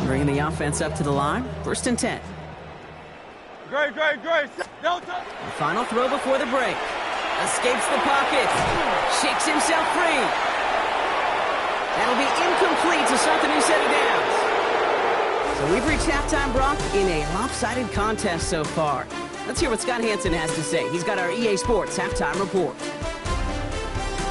Bringing the offense up to the line. 1st and 10. Great. The final throw before the break. Escapes the pocket. Shakes himself free. That'll be incomplete to start the new set of downs. So we've reached halftime, Brock, in a lopsided contest so far. Let's hear what Scott Hansen has to say. He's got our EA Sports halftime report.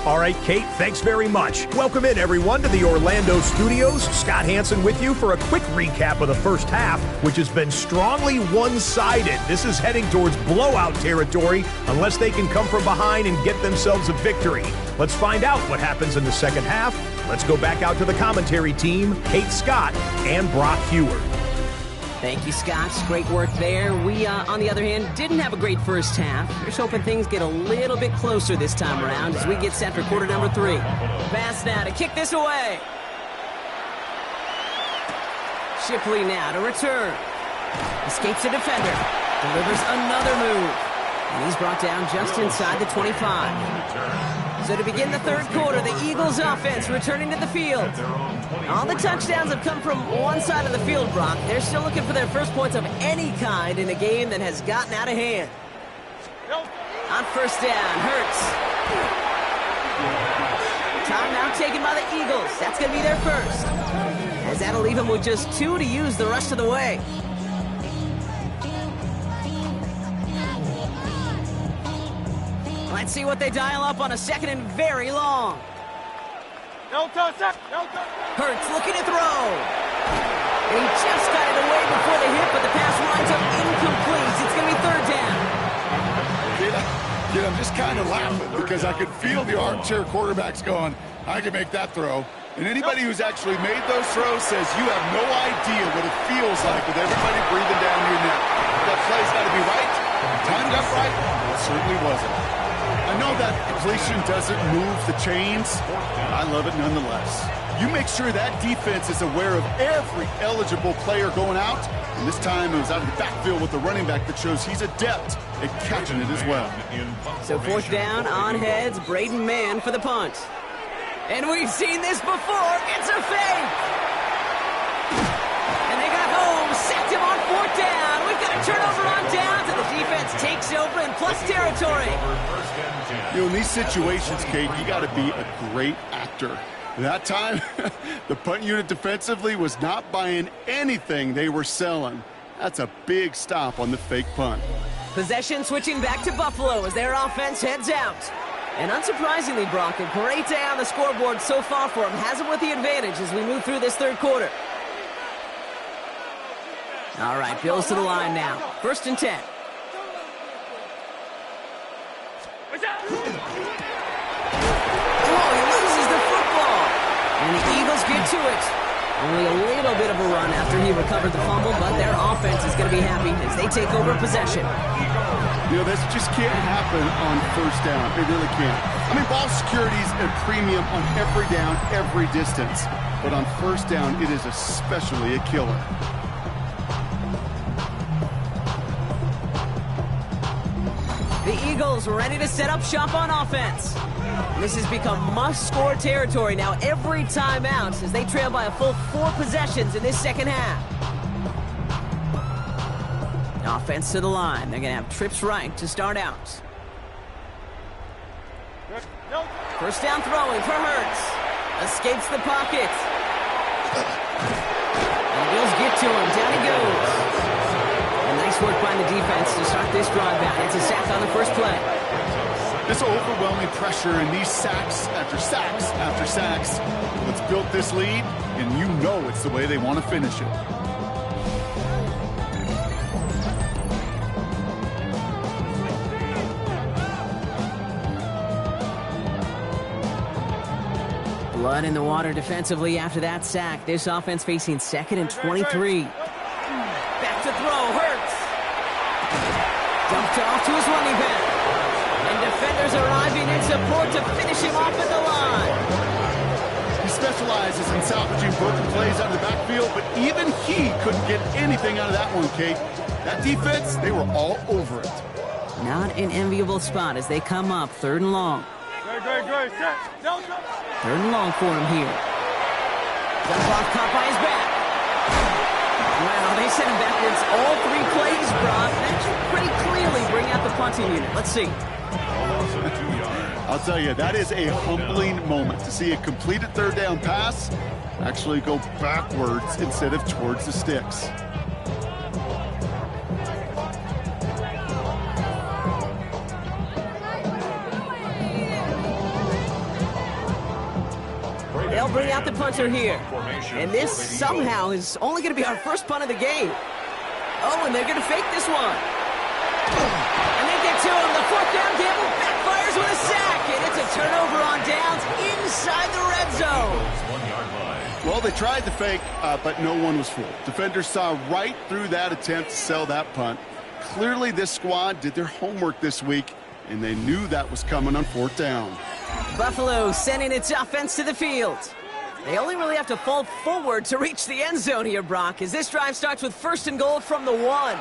All right, Kate, thanks very much. Welcome in, everyone, to the Orlando studios. Scott Hansen with you for a quick recap of the first half, which has been strongly one-sided. This is heading towards blowout territory unless they can come from behind and get themselves a victory. Let's find out what happens in the second half. Let's go back out to the commentary team, Kate Scott and Brock Heward. Thank you, Scott. Great work there. We, on the other hand, didn't have a great first half. Just hoping things get a little bit closer this time around as we get set for quarter number 3. Pass now to kick this away. Shipley now to return. Escapes a defender. Delivers another move. And he's brought down just inside the 25. So to begin the third quarter, the Eagles offense returning to the field. All the touchdowns have come from one side of the field, Brock. They're still looking for their first points of any kind in a game that has gotten out of hand. On 1st down, Hurts. Timeout taken by the Eagles. That's going to be their first. As that'll leave them with just 2 to use the rest of the way. Let's see what they dial up on a 2nd and very long. Hurts looking to throw. And he just got it away before the hit, but the pass winds up incomplete. It's going to be 3rd down. I'm just kind of laughing because I could feel the armchair quarterbacks going, I can make that throw. And anybody who's actually made those throws says you have no idea what it feels like with everybody breathing down your neck. That play's got to be right, timed up right. It certainly wasn't. I know that completion doesn't move the chains. I love it nonetheless. You make sure that defense is aware of every eligible player going out. And this time it was out of the backfield with the running back that shows he's adept at catching it as well. So 4th down, on heads, Braden Mann for the punt. And we've seen this before. It's a fake. And they got home, sacked him on 4th down. We've got a turnover on downs, and the defense takes over in plus territory. You know, in these situations, Kate, you got to be a great actor. That time, the punt unit defensively was not buying anything they were selling. That's a big stop on the fake punt. Possession switching back to Buffalo as their offense heads out. And unsurprisingly, Brock, a great day on the scoreboard so far for them. Has them with the advantage as we move through this third quarter. All right, Bills to the line now. 1st and 10. Oh, he loses the football. And the Eagles get to it. Only a little bit of a run after he recovered the fumble, but their offense is going to be happy as they take over possession. You know, this just can't happen on 1st down. It really can't. I mean, ball security's a premium on every down, every distance. But on 1st down, it is especially a killer. The Eagles ready to set up shop on offense. This has become must-score territory now every time out as they trail by a full 4 possessions in this second half. Offense to the line. They're going to have trips right to start out. 1st down throwing for Hurts. Escapes the pocket. And the Bills get to him. Down he goes. And nice work by the defense to start this drive back. It's a sack on the first play. This overwhelming pressure and these sacks after sacks after sacks. Let's build this lead, and you know it's the way they want to finish it. Blood in the water defensively after that sack. This offense facing 2nd and 23. Back to throw, Hurts. Dumped off to his running back. And defenders arriving in support to finish him off at the line. He specializes in salvaging broken plays out of the backfield, but even he couldn't get anything out of that one, Kate. That defense, they were all over it. Not an enviable spot as they come up 3rd and long. 3rd and long for him here. Dump off caught by his back. sent him backwards all 3 plays, Brock. That should pretty clearly bring out the punting unit. Let's see. I'll tell you, that is a humbling moment to see a completed third down pass actually go backwards instead of towards the sticks. They'll bring out the punter here. And this somehow is only going to be our first punt of the game. Oh, and they're going to fake this one. And they get to him. The 4th down gamble backfires with a sack. And it's a turnover on downs inside the red zone. Well, they tried the fake, but no one was fooled. Defenders saw right through that attempt to sell that punt. Clearly, this squad did their homework this week, and they knew that was coming on 4th down. Buffalo sending its offense to the field. They only really have to fall forward to reach the end zone here, Brock, as this drive starts with 1st and goal from the 1.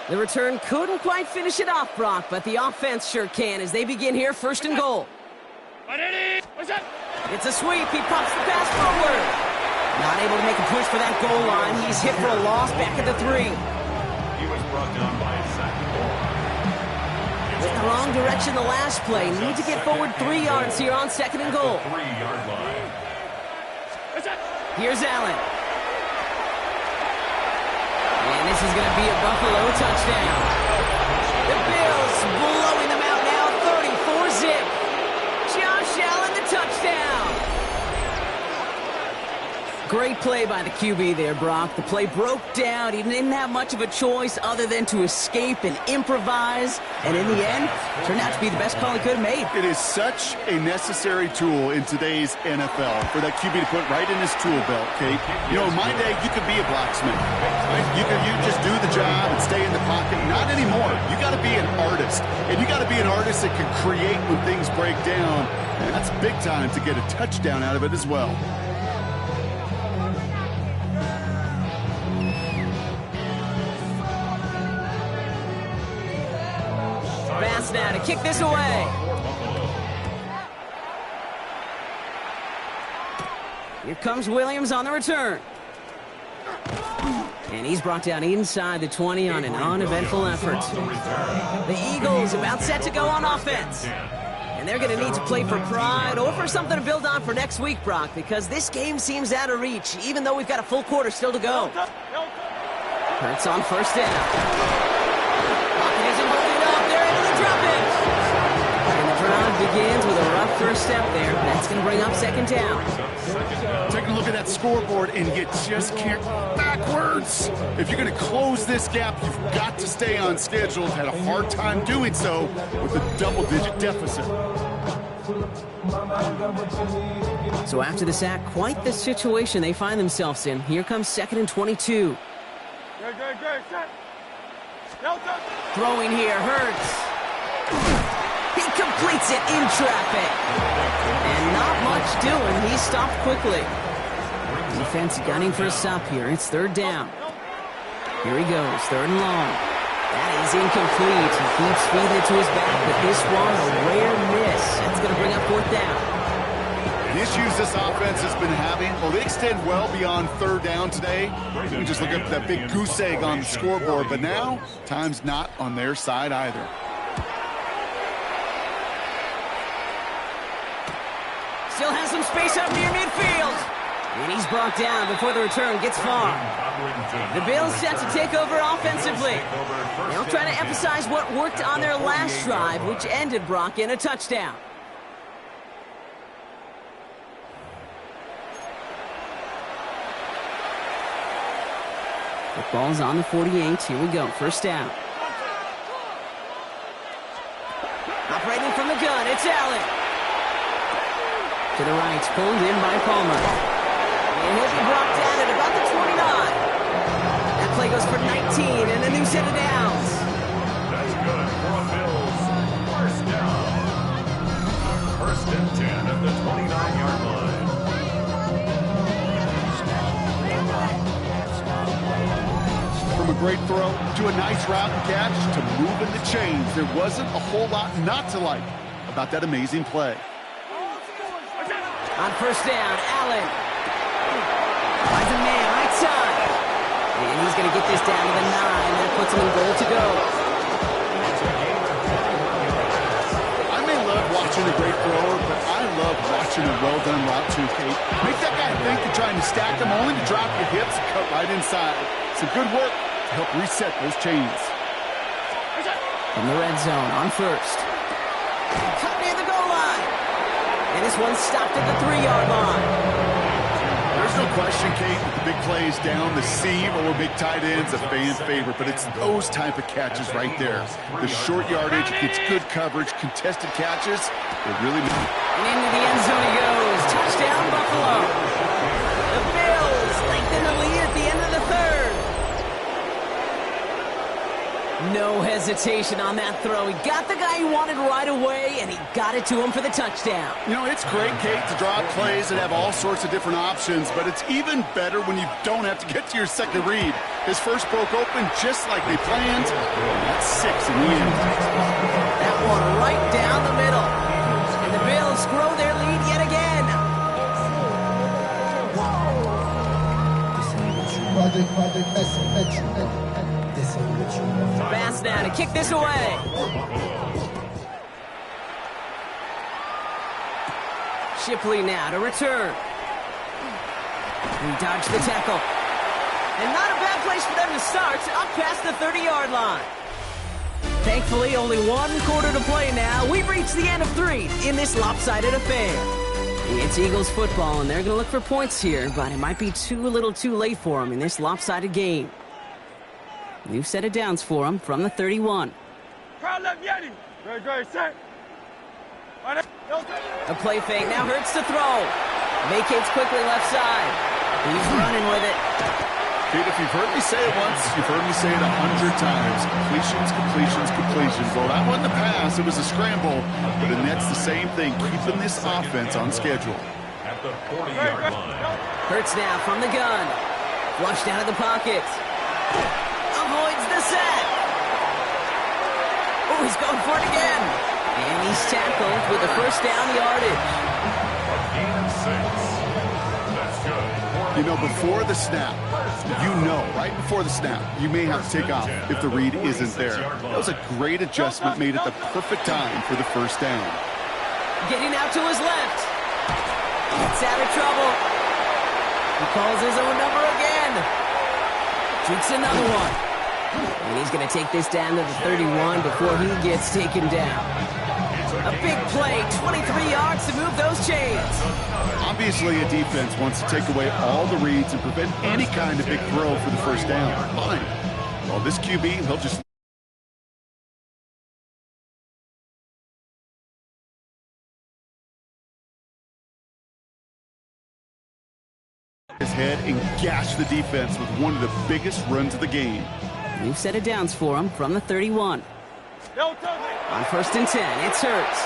The return couldn't quite finish it off, Brock, but the offense sure can as they begin here, 1st and goal. It's a sweep. He pops the pass forward. Not able to make a push for that goal line. He's hit for a loss back at the 3. He was brought down by a second goal. Went the wrong direction the last play. Need to get forward 3 yards here on 2nd and goal. 3-yard line. Here's Allen. And this is going to be a Buffalo touchdown. The Bills blowing them out now, 34-zip. Josh Allen, the touchdown. Great play by the QB there, Brock. The play broke down. He didn't have much of a choice other than to escape and improvise. And in the end, turned out to be the best call he could have made. It is such a necessary tool in today's NFL for that QB to put right in his tool belt, Kate. You know, in my day, you could be a blacksmith. You just do the job and stay in the pocket. Not anymore. You got to be an artist. And you got to be an artist that can create when things break down. And that's big time to get a touchdown out of it as well. Pass now to kick this away. Here comes Williams on the return. And he's brought down inside the 20 on an uneventful effort. The Eagles about set to go on offense. And they're going to need to play for pride or for something to build on for next week, Brock, because this game seems out of reach, even though we've got a full quarter still to go. Hurts on 1st down. Begins with a rough first step there. That's going to bring up 2nd down. Take a look at that scoreboard, and you just can't backwards. If you're going to close this gap, you've got to stay on schedule. Had a hard time doing so with a double-digit deficit. So after the sack, quite the situation they find themselves in. Here comes 2nd and 22. Throwing here hurts. He completes it in traffic. And not much doing. He stopped quickly. Defense gunning for a stop here. It's 3rd down. Here he goes. 3rd and long. That is incomplete. He keeps feeding it to his back, but this one, a rare miss. That's going to bring up 4th down. The issues this offense has been having, well, they extend well beyond 3rd down today. You can just look up that big goose egg on the scoreboard, but now, time's not on their side either. Still has some space up near midfield. And he's brought down before the return gets far. The Bills set to take over offensively. They'll try to emphasize what worked on their last drive, which ended, Brock, in a touchdown. The ball's on the 48. Here we go. 1st down. Operating from the gun, it's Allen. To the right, pulled in by Palmer. And he'll be brought down at about the 29. That play goes for 19 and a new set of downs. That's good for the Bills. 1st down. 1st and 10 at the 29-yard line. From a great throw to a nice route and catch to moving the chains. There wasn't a whole lot not to like about that amazing play. On first down, Allen. Finds a man, right side. And he's going to get this down to the 9. That puts him in goal to go. I may love watching a great thrower, but I love watching a well-done route too, Kate. Make that guy think you're trying to stack them, only to drop your hips and cut right inside. Some good work to help reset those chains. From the red zone on first. Cut near the goal line. And this one's stopped at the 3-yard line. There's no question, Kate, that the big plays down the seam or big tight ends a fan favorite, but it's those type of catches right there. The short yardage, gets good coverage, contested catches, they really matter. And into the end zone he goes. Touchdown, Buffalo. The Bills lengthen the lead at the end of the third. No hesitation on that throw. He got the guy he wanted right away, and he got it to him for the touchdown. You know, it's great, Kate, to draw up plays that have all sorts of different options, but it's even better when you don't have to get to your second read. His first broke open just like they planned, and that's 6 in the end. That one right down the middle. And the Bills grow their lead yet again. Pass now to kick this away. Shipley now to return. He dodged the tackle. And not a bad place for them to start, up past the 30-yard line. Thankfully, only 1 quarter to play now. We've reached the end of 3 in this lopsided affair. It's Eagles football, and they're going to look for points here, but it might be a little too late for them in this lopsided game. New set of downs for them from the 31. A play fake now hurts to throw. Vacates quickly left side. He's running with it. Kate, if you've heard me say it once, you've heard me say it 100 times. Completions, completions, completions. Well, that wasn't the pass. It was a scramble. But that's the same thing, keeping this offense on schedule. At the 40-yard line. Hurts now from the gun. Flushed out of the pocket. Avoids the sack. Oh, he's going for it again. And he's tackled with a first down yardage. A gain of 6. That's good. You know, before the snap, right before the snap, you may have to take off if the read isn't there. That was a great adjustment made at the perfect time for the first down. Getting out to his left. It's out of trouble. He calls his own number again. Shoots another one. And he's going to take this down to the 31 before he gets taken down. A big play, 23 yards to move those chains. Obviously, a defense wants to take away all the reads and prevent any kind of big throw for the first down. Fine. Well, this QB, he'll just... his head and gash the defense with one of the biggest runs of the game. New set of downs for him from the 31. On first and 10, it's Hurts.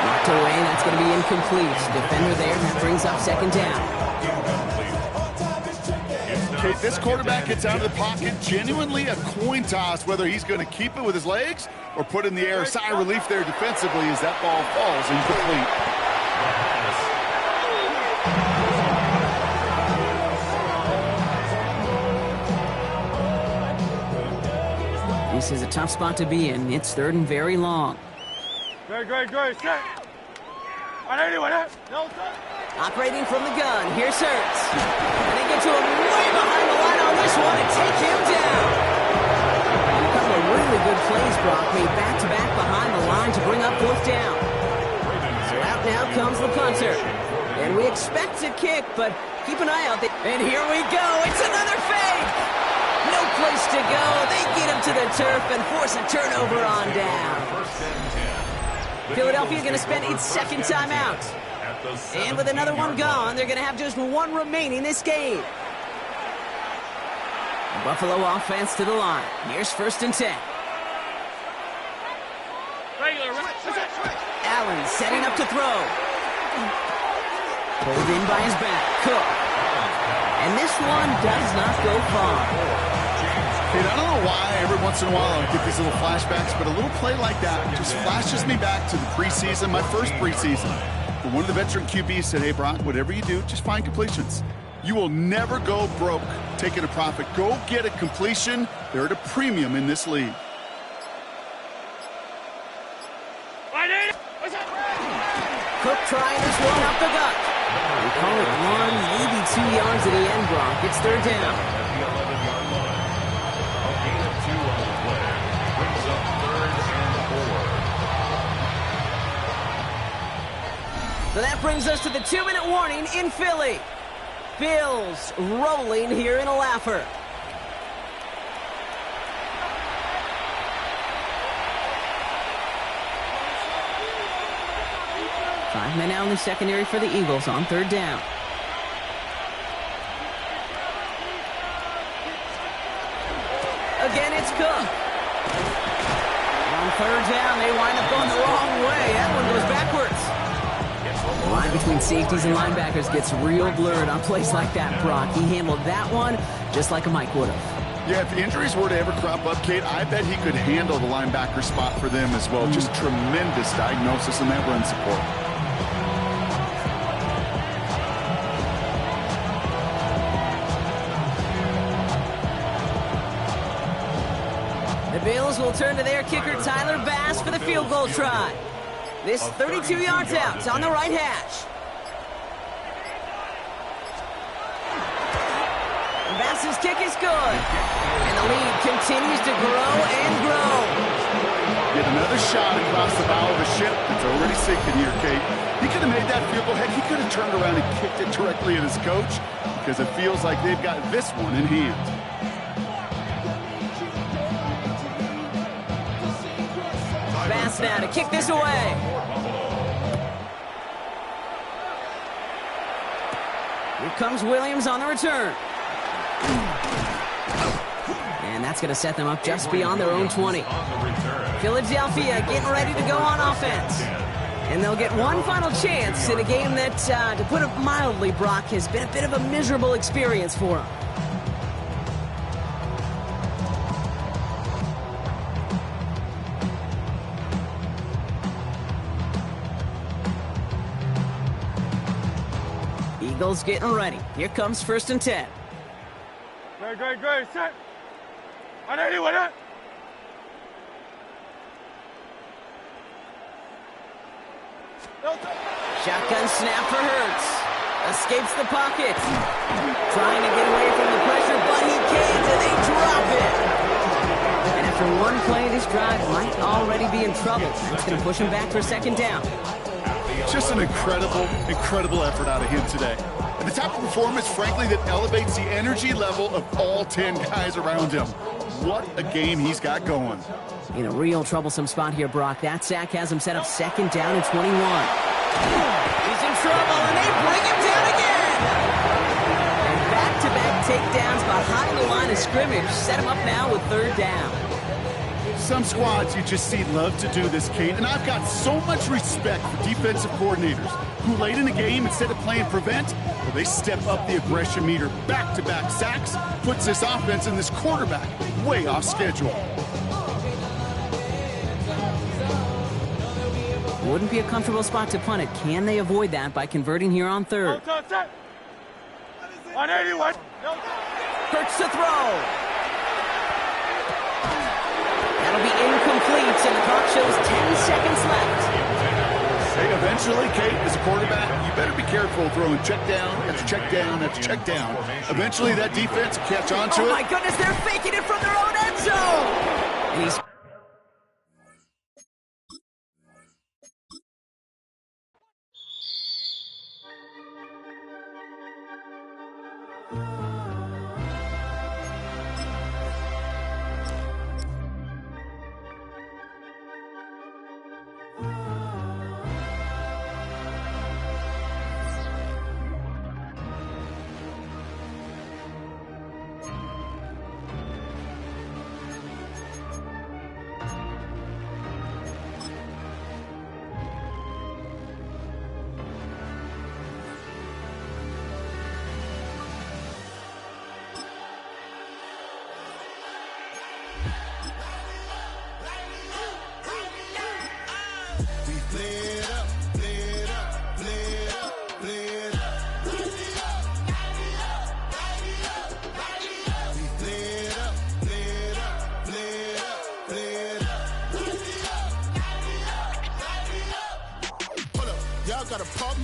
Knocked away, that's going to be incomplete. Defender there, that brings up second down. Okay, this quarterback gets out of the pocket, genuinely a coin toss, whether he's going to keep it with his legs or put in the air. Sigh of relief there defensively as that ball falls incomplete. This is a tough spot to be in. It's third and very long. Great. Set. Operating from the gun. Here's Hurts. And they get to him way behind the line on this one and take him down. And a couple of really good plays, Brock, made back-to-back behind the line to bring up fourth down. So out now comes the punter. And we expect to kick, but keep an eye out. And here we go. It's another fake. No place to go. They get him to the turf and force a turnover on down. Philadelphia going to spend its second timeout. And with another one gone, they're going to have just one remaining this game. Buffalo offense to the line. Here's first and 10. Allen setting up to throw. Pulled in by his back. Cook. And this one does not go far. Kate, I don't know why every once in a while I get these little flashbacks, but a little play like that just flashes me back to the preseason, my first preseason. But one of the veteran QBs said, hey, Brock, whatever you do, just find completions. You will never go broke taking a profit. Go get a completion. They're at a premium in this league. Cook trying this one up the gut. We call it 1, maybe 2 yards at the end, Brock. It's third down. At the 11-yard line. A gain of 2 on the play. Brings up 3rd and 4. So that brings us to the 2-minute warning in Philly. Bills rolling here in a laugher. 5 men out in the secondary for the Eagles on third down. Again, it's Cook. On third down, they wind up going the wrong way. That one goes backwards. The line between safeties and linebackers gets real blurred on plays like that, Brock. He handled that one just like a Mike would have. Yeah, if injuries were to ever crop up, Kate, I bet he could handle the linebacker spot for them as well. Just tremendous diagnosis in that run support. The Bills will turn to their kicker, Tyler Bass, for the field goal try. This 32 yards out on the right hash. Bass's kick is good. And the lead continues to grow and grow. Get another shot across the bow of a ship that's already sinking here, Kate. He could have made that field goal. Heck, he could have turned around and kicked it directly at his coach because it feels like they've got this one in hand. Bass now to kick this away. Here comes Williams on the return. And that's going to set them up just beyond their own 20. Philadelphia getting ready to go on offense. And they'll get one final chance in a game that, to put it mildly, Brock, has been a bit of a miserable experience for them. Eagles getting ready. Here comes 1st and 10. Great. Set. On anyone, huh? Shotgun snap for Hurts. Escapes the pocket. Trying to get away from the pressure, but he can't, and they drop it. And after one play, this drive might already be in trouble. It's going to push him back for 2nd down. Just an incredible effort out of him today. And the type of performance, frankly, that elevates the energy level of all 10 guys around him. What a game he's got going. In a real troublesome spot here, Brock. That sack has him set up 2nd down and 21. He's in trouble, and they bring him down again. And back-to-back takedowns behind the line of scrimmage set him up now with 3rd down. Some squads you just see love to do this, Kate, and I've got so much respect for defensive coordinators who late in the game, instead of playing prevent, well, they step up the aggression meter. Back-to-back sacks puts this offense and this quarterback way off schedule. Wouldn't be a comfortable spot to punt it. Can they avoid that by converting here on 3rd? On anyone. Hurts to throw. That'll be incomplete, and the clock shows 10 seconds left. Hey, eventually, Kate, as a quarterback, you better be careful throwing check down after check down after check down. Eventually, that defense will catch on to it. Oh, my goodness, they're faking it from their own end zone. And he's...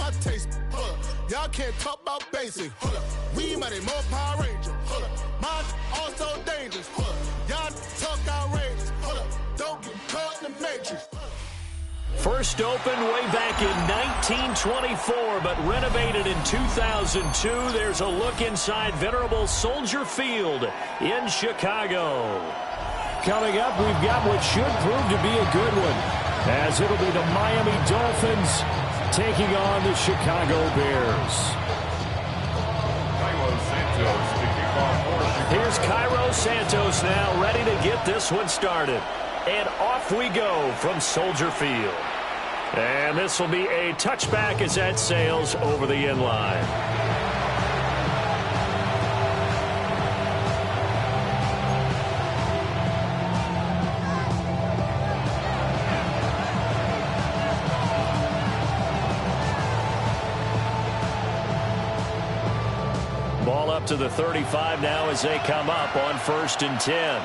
my taste. Hold up. Y'all can't talk about basic. Hold up. We might more Power Ranger. Hold up. Mine also dangerous. Hold up. Y'all talk outrageous. Hold up. Don't get caught in the matrix. First opened way back in 1924, but renovated in 2002. There's a look inside venerable Soldier Field in Chicago. Coming up, we've got what should prove to be a good one, as it'll be the Miami Dolphins taking on the Chicago Bears. Here's Cairo Santos now, ready to get this one started. And off we go from Soldier Field. And this will be a touchback as that sails over the end line. Ball up to the 35 now as they come up on 1st and 10.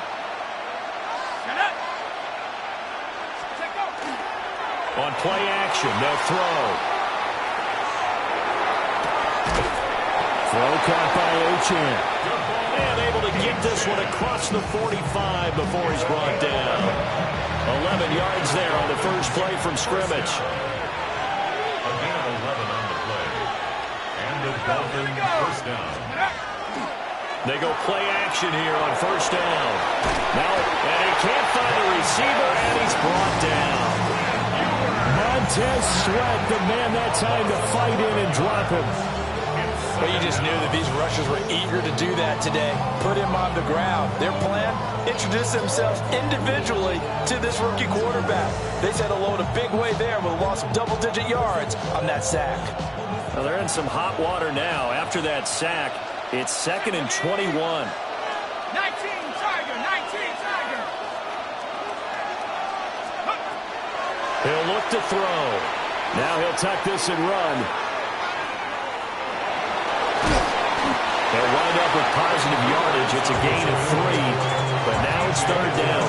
On play action, they'll throw. Throw caught by Ochan. And able to get this one across the 45 before he's brought down. 11 yards there on the first play from scrimmage. Again, 11 on the play. And the Dolphins first down. They go play action here on 1st down. Now, and he can't find a receiver, and he's brought down. Montez Sweat, the man that time to fight in and drop him. Well, you just knew that these rushers were eager to do that today. Put him on the ground. Their plan, introduce themselves individually to this rookie quarterback. They said hello in a big way there, but lost double-digit yards on that sack. Well, they're in some hot water now. After that sack, it's 2nd and 21. 19 Tiger, 19 Tiger. He'll look to throw. Now he'll tuck this and run. They'll wind up with positive yardage. It's a gain of 3, but now it's 3rd down.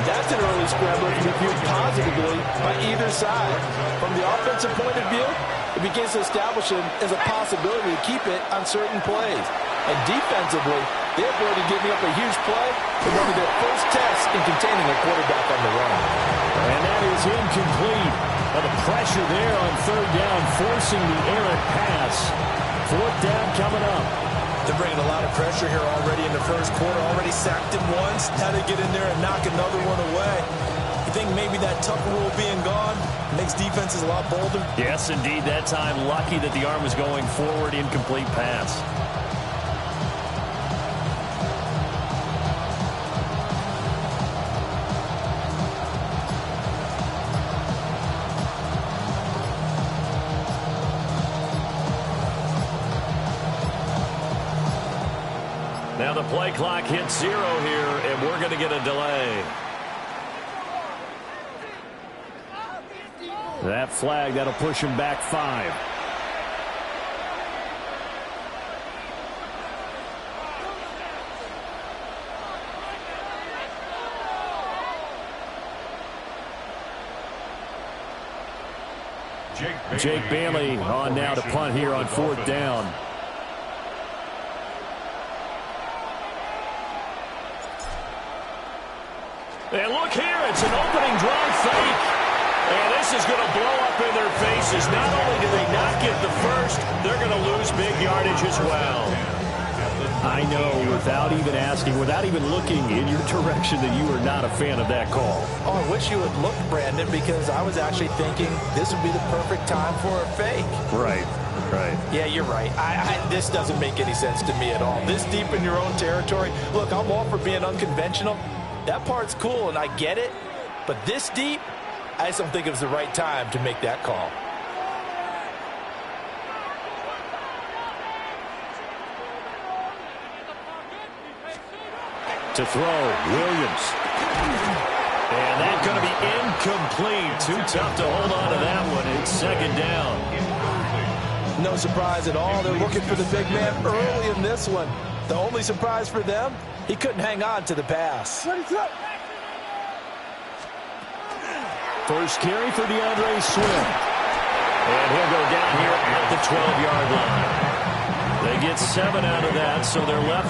That's an early scrambler to be viewed positively by either side. From the offensive point of view, it begins to establish it as a possibility to keep it on certain plays. And defensively, they're already giving up a huge play for one of their first tests in containing a quarterback on the run. And that is incomplete. Well, the pressure there on 3rd down, forcing the errant pass. 4th down coming up. They're bringing a lot of pressure here already in the first quarter. Already sacked him once. Had to get in there and knock another one away. You think maybe that Tucker rule being gone makes defenses a lot bolder? Yes, indeed. That time, lucky that the arm was going forward. Incomplete pass. Now the play clock hits 0 here, and we're going to get a delay. That flag, that'll push him back 5. Jake Bailey on now to punt here on 4th down. And look here, it's an opening drive fake. And this is going to blow up in their faces. Not only do they not get the first, they're going to lose big yardage as well. I know, without even asking, without even looking in your direction, that you are not a fan of that call. Oh, I wish you would look, Brandon, because I was actually thinking this would be the perfect time for a fake. Right. Yeah, you're right. This doesn't make any sense to me at all. This deep in your own territory. Look, I'm all for being unconventional. That part's cool, and I get it. But this deep, I just don't think it was the right time to make that call. To throw, Williams. And that's going to be incomplete. Too tough to hold on to that one. It's 2nd down. No surprise at all. They're looking for the big man early in this one. The only surprise for them, he couldn't hang on to the pass. First carry for DeAndre Swift. And he'll go down here at the 12-yard line. They get 7 out of that, so they're left with